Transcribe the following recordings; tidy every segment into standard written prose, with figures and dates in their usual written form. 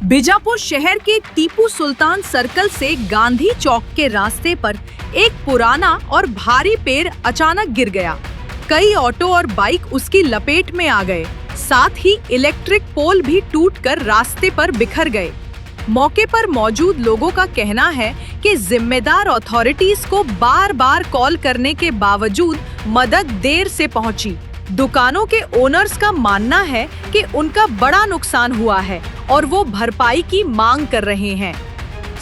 बीजापुर शहर के टीपू सुल्तान सर्कल से गांधी चौक के रास्ते पर एक पुराना और भारी पेड़ अचानक गिर गया। कई ऑटो और बाइक उसकी लपेट में आ गए। साथ ही इलेक्ट्रिक पोल भी टूटकर रास्ते पर बिखर गए। मौके पर मौजूद लोगों का कहना है कि जिम्मेदार अथॉरिटीज को बार-बार कॉल करने के बावजूद मदद देर से पहुंची। दुकानों के ओनर्स का मानना है कि उनका बड़ा नुकसान हुआ है और वो भरपाई की मांग कर रहे हैं।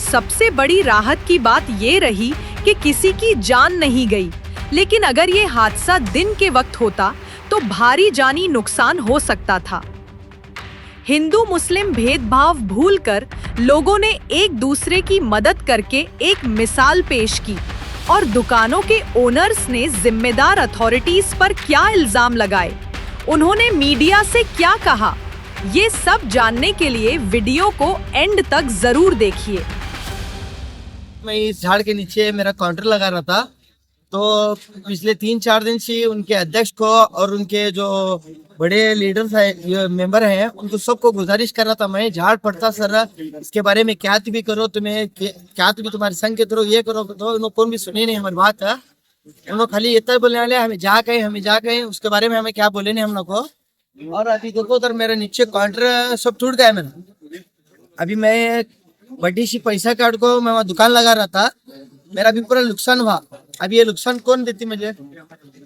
सबसे बड़ी राहत की बात ये रही कि किसी की जान नहीं गई, लेकिन अगर ये हादसा दिन के वक्त होता तो भारी जानी नुकसान हो सकता था। हिंदू मुस्लिम भेदभाव भूलकर लोगों ने एक दूसरे की मदद करके एक मिसाल पेश की और दुकानों के ओनर्स ने जिम्मेदार अथॉरिटीज पर क्या इल्जाम लगाए, उन्होंने मीडिया से क्या कहा, ये सब जानने के लिए वीडियो को एंड तक जरूर देखिए। मैं इस झाड़ के नीचे मेरा काउंटर लगा रहा था, तो पिछले 3-4 दिन से उनके अध्यक्ष को और उनके जो बड़े लीडर्स है, मेंबर हैं, उनको सबको गुजारिश कर रहा था मैं, झाड़ पड़ता सर इसके बारे में क्या भी करो, तुम्हें क्या तुम्हारे संघ के थ्रू ये करो, तो उन्होंने कौन भी सुनी नहीं हमारी बात है। उन्होंने खाली इतना बोलने वाले हमें जा गए उसके बारे में हमें क्या बोले नहीं हम लोग को। और अभी देखो उधर मेरे नीचे काउंटर सब टूट गया मेरा। अभी मैं बड़ी सी पैसा कार्ड को मैं वहाँ दुकान लगा रहा था, मेरा भी पूरा नुकसान हुआ। अभी ये नुकसान कौन देती मुझे?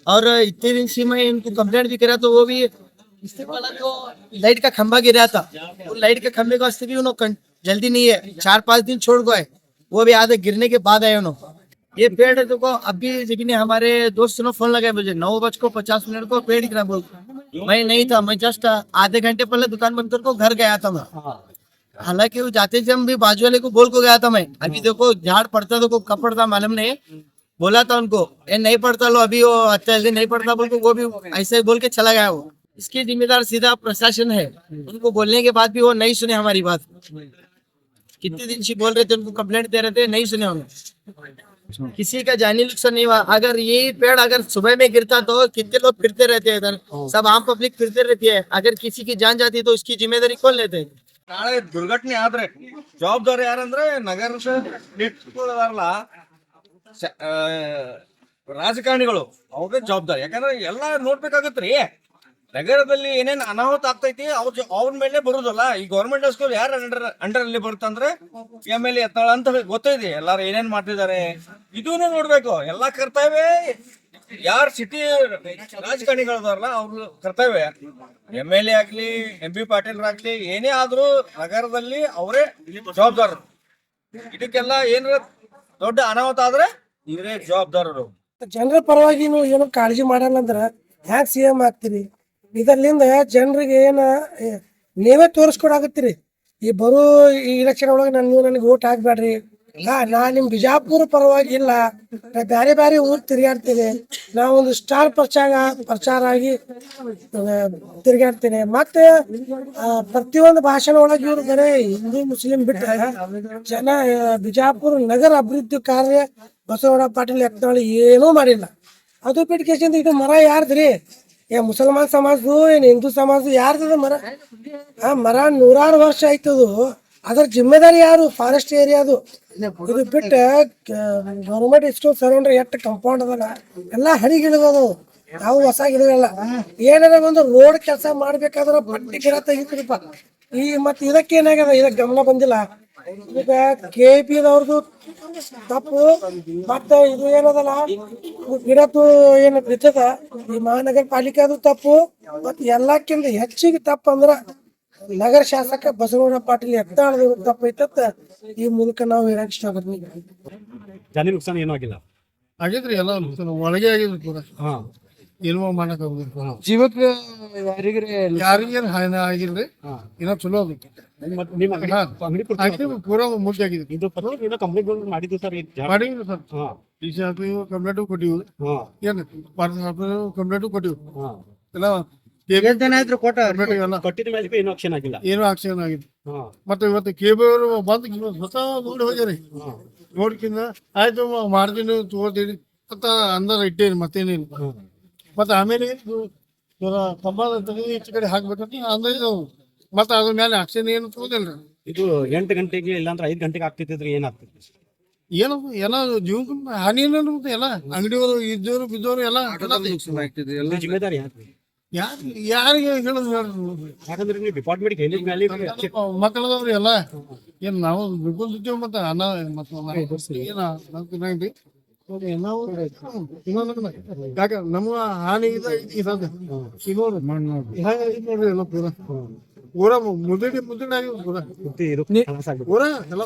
और इतने दिन से मैं इनको कंप्लेंट भी करा, तो वो भी इससे पहले तो लाइट का खंभा गिरा था, वो लाइट के खंभे के वास्ते भी उन्होंने जल्दी नहीं है, 4-5 दिन छोड़ गए, वो भी आधे गिरने के बाद आए उन्होंने। ये पेड़ तो को अभी लेकिन हमारे दोस्त ने फोन लगाया मुझे 9:50 को पेड़ गिरा बोल। मैं नहीं था, मैं जस्ट आधे घंटे पहले दुकान बंद कर घर गया था मैं। हालांकि वो जाते थे हम भी बाजू वाले को बोल को गया था मैं। अभी देखो झाड़ पड़ता तो कब पड़ता मालूम नहीं, बोला था उनको ये नहीं पड़ता लो, अभी वो अच्छा नहीं पड़ता बोल को वो भी ऐसे बोल के चला गया। वो इसकी जिम्मेदार सीधा प्रशासन है, उनको बोलने के बाद भी वो नहीं सुने हमारी बात। कितने दिन से बोल रहे थे, उनको कंप्लेंट दे रहे थे, नहीं सुने उन्होंने। किसी का जानी नुकसान नहीं हुआ। अगर ये पेड़ अगर सुबह में गिरता तो कितने लोग फिरते रहते हैं इधर, सब आम पब्लिक फिरते रहती है। अगर किसी की जान जाती तो उसकी जिम्मेदारी कौन लेते हैं? ನಾಳೆ ದುರ್ಘಟನೆ ಆದ್ರೆ ಜವಾಬ್ದಾರಿ ಯಾರಂದ್ರೆ ನಗರದ ಇಟ್ಕೊಳ್ಳೋದಾರಲ್ಲ ರಾಜಕಾರಣಿಗಳು, ಅವ್ರದೇ ಜವಾಬ್ದಾರಿ. ಯಾಕಂದ್ರೆ ಎಲ್ಲ ನೋಡ್ಬೇಕಾಗತ್ರಿ, ನಗರದಲ್ಲಿ ಏನೇನ್ ಅನಾಹುತ ಆಗ್ತೈತಿ ಅವ್ರ ಮೇಲೆ ಬರುದಲ್ಲ. ಈ ಗೌರ್ಮೆಂಟ್ ಸ್ಕೂಲ್ ಯಾರ ಅಂಡರ್ ಅಲ್ಲಿ ಬರುತ್ತಂದ್ರೆ MLA ಯತ್ನಾಳ್ ಅಂತ ಗೊತ್ತೈತಿ, ಎಲ್ಲಾರು ಏನೇನ್ ಮಾಡ್ತಿದ್ದಾರೆ ಇದೂನು ನೋಡ್ಬೇಕು. ಎಲ್ಲಾ ಕರ್ತವ್ಯ ಯಾರು ಸಿಟಿ ರಾಜಕಾರಣಿಗಳದಾರಲ್ಲ ಅವ್ರ ಕರ್ತವ್ಯ. MLA ಆಗ್ಲಿ MP ಪಾಟೀಲ್ ಆಗ್ಲಿ ಏನೇ ಆದ್ರೂ ನಗರದಲ್ಲಿ ಅವರೇ ಜವಾಬ್ದಾರರು. ಇದಕ್ಕೆಲ್ಲ ಏನಾರ ದೊಡ್ಡ ಅನಾಹುತ ಆದ್ರೆ ಇವರೇ ಜವಾಬ್ದಾರರು. ಜನರ ಪರವಾಗಿ ನೀವು ಏನು ಕಾಳಜಿ ಮಾಡಲ್ಲ ಅಂದ್ರ ಹ್ಯಾಕ್ CM ಆಗ್ತೀರಿ? ಇದರ್ಲಿಂದ ಜನರಿಗೆ ಏನ ನೀವೇ ತೋರಿಸ್ಕೊಡಾಕತ್ತೀರಿ. ಈ ಬರೋ ಈ ಇಲೆಕ್ಷನ್ ಒಳಗೆ ನೀವು ನನಗೆ ವೋಟ್ ಹಾಕ್ಬೇಡ್ರಿ, ನಾ ನಿಮ್ ಬಿಜಾಪುರ ಪರವಾಗಿ ಇಲ್ಲ, ಬ್ಯಾರೆ ಬ್ಯಾರೆ ಊರ್ ತಿರುಗಾಡ್ತೀನಿ, ನಾ ಒಂದು ಸ್ಟಾರ್ ಪ್ರಚಾರ ಆಗಿ ತಿರುಗಾಡ್ತೀನಿ. ಮತ್ತೆ ಪ್ರತಿಯೊಂದು ಭಾಷಣ ಒಳಗೆ ಇವ್ರು ಬರೇ ಹಿಂದೂ ಮುಸ್ಲಿಂ ಬಿಟ್ಟರೆ ಜನ ಬಿಜಾಪುರ ನಗರ ಅಭಿವೃದ್ಧಿ ಕಾರ್ಯ ಬಸವರಾಜ ಪಾಟೀಲ್ ಯತ್ನಾಳ್ ಏನೂ ಮಾಡಿಲ್ಲ. ಅದು ಬಿಟ್ಟು ಇದು ಮರ ಯಾರ್ದ್ರಿ? ಮುಸಲ್ಮಾನ್ ಸಮಾಜದು ಏನ್ ಹಿಂದೂ ಸಮಾಜ ಯಾರ್ದದ ಮರ? ಆ ಮರ 100 ವರ್ಷ ಆಯ್ತದು, ಅದ್ರ ಜಿಮ್ಮೆದಾರಿ ಯಾರು? ಫಾರೆಸ್ಟ್ ಏರಿಯಾದು. ಇದು ಬಿಟ್ಟ ಗೌರ್ಮೆಂಟ್ ಎಷ್ಟು ಸರೌಂಡ್ರಿ ಎಷ್ಟು ಕಂಪೌಂಡ್ ಅದಲ್ಲ ಎಲ್ಲಾ ಹರಿಗಿಡದದು, ಯಾವ ಹೊಸ ಗಿಡಗಳಲ್ಲ. ಏನಾರ ಒಂದು ರೋಡ್ ಕೆಲಸ ಮಾಡ್ಬೇಕಾದ್ರ ಬಟ್ಟಿ ಗಿಡ ತೆಗಿತೀರಪ್ಪ. ಈ ಮತ್ ಇದಕ್ಕೆ ಏನಾಗ್ಯದ, ಇದಕ್ಕೆ ಗಮನ ಬಂದಿಲ್ಲ. ಈಗ KP ದವ್ರದ್ದು ತಪ್ಪು, ಮತ್ತ ಇದು ಏನದಲ್ಲ ಗಿಡದ್ದು ಏನು ಬಿತ್ತದ ಈ ಮಹಾನಗರ ಪಾಲಿಕೆದು ತಪ್ಪು, ಮತ್ ಎಲ್ಲಕ್ಕಿಂತ ಹೆಚ್ಚಿಗೆ ತಪ್ಪು ಅಂದ್ರ ನಗರ ಶಾಸಕ ಬಸವರಾಜ ಪಾಟೀಲ್ ಯತ್ನಾಳ್ ತಪ್ಪೈತತ್ತ ಈ ಮೂಲಕ ನಾವು ಹೇಳಕ್ ಇಷ್ಟಪಡ್ತೀವಿ. ಜಾನಿ ನುಕ್ಸಾನ ಏನೂ ಆಗಿಲ್ಲ. ಆಗಿದ್ರಿ ಎಲ್ಲ ಒಳಗೆ ಆಗಿದ್ರಿ ಪೂರ. ಏನೋ ಮಾಡಕ್ ಹೋಗ್ಬೇಕು, ಜೀವಕ್ಕೆ ಯಾರಿಗೇನು ಹಾನಿ ಆಗಿಲ್ರಿ, ಏನೋ ಚಲೋ ಆಗುತ್ತೆ. ನಿಮ್ಮ ಅಂಗಡಿ ಪೂರ ಮುಖ್ಯ ಆಗಿದೆ. ಇದು ಏನೋ ಕಂಪ್ಲೇಂಟ್ ಮಾಡಿದ್ದು ಸರ್, ಮಾಡಿದ್ವಿ ಸರ್, ಕಂಪ್ಲೇಂಟು ಕೊಟ್ಟಿವಿ, ಏನು ಕಂಪ್ಲೇಂಟು ಕೊಟ್ಟಿವಿ ಎಲ್ಲ ಕಟ್ಟಿದ ಮೇಲೆ ಏನೂ ಆಕ್ಷನ್ ಆಗಿಲ್ಲ, ಏನೂ ಆಕ್ಷನ್ ಆಗಿದೆ. ಮತ್ತೆ ಇವತ್ತು KB ಅವರು ಬಂದು ಹೊಸ ನೋಡಿ ಹೋಗ್ಯಾರಿ, ನೋಡ್ಕಿಂದ ಆಯ್ತು ಮಾಡ್ತೀನಿ ತಗೋತೀನಿ ಅಂತ ಅಂದಾರ ಇಟ್ಟೇನಿ, ಮತ್ತೇನೇನು. ಮತ್ತೆ ಆಮೇಲೆ ಕಂಬ ತೆಗೆದು ಈಚೆ ಕಡೆ ಹಾಕ್ಬೇಕಂತ ಅಂದ್ರೆ ಮತ್ತೆ ಅದ್ರ ಮೇಲೆ ಆಕ್ಷನ್ ಏನು ತಗೋದಿಲ್ರಿ. ಇದು 8 ಗಂಟೆಗೆ ಇಲ್ಲಾಂದ್ರೆ 5 ಗಂಟೆಗೆ ಆಗ್ತಿದ್ರೆ ಏನಾಗ್ತದೆ? ಏನಪ್ಪ ಎಲ್ಲ ಜೀವಕ್ಕೆ ಹಾನಿ ಎಲ್ಲ ಅಂಗಡಿಯವರು ಇದ್ದವರು ಬಿದ್ದವರು ಎಲ್ಲ ಇದು ಜಿಮ್ಮೆದಾರಿ ಯಾರ್ದು? ಯಾರಿಗೆ ಹೇಳೋದು ಹೇಳ್ರಿ ಯಾಕಂದ್ರೆ ನೀವು ಡಿಪಾರ್ಟ್ಮೆಂಟ್ ಹೇಳಿದ ಮೇಲೆ ಮಕ್ಕಳದವ್ರಿ ಎಲ್ಲ ಏನ್ ನಾವು ಬಿಡ್ಕೊಂಡಿದ್ದೇವೆ ಮತ್ತೆ ಅನ್ನ ಮತ್ತೆ ಏನ ನಾವು ಯಾಕ ನಮ್ಮ ಹಾನಿ ಇದೆ ನೋಡ್ರಿ ಎಲ್ಲ ಪೂರ ಮುದ್ದೆ ಆಗಿ ಪೂರ ಇದು ಪೂರ ಎಲ್ಲ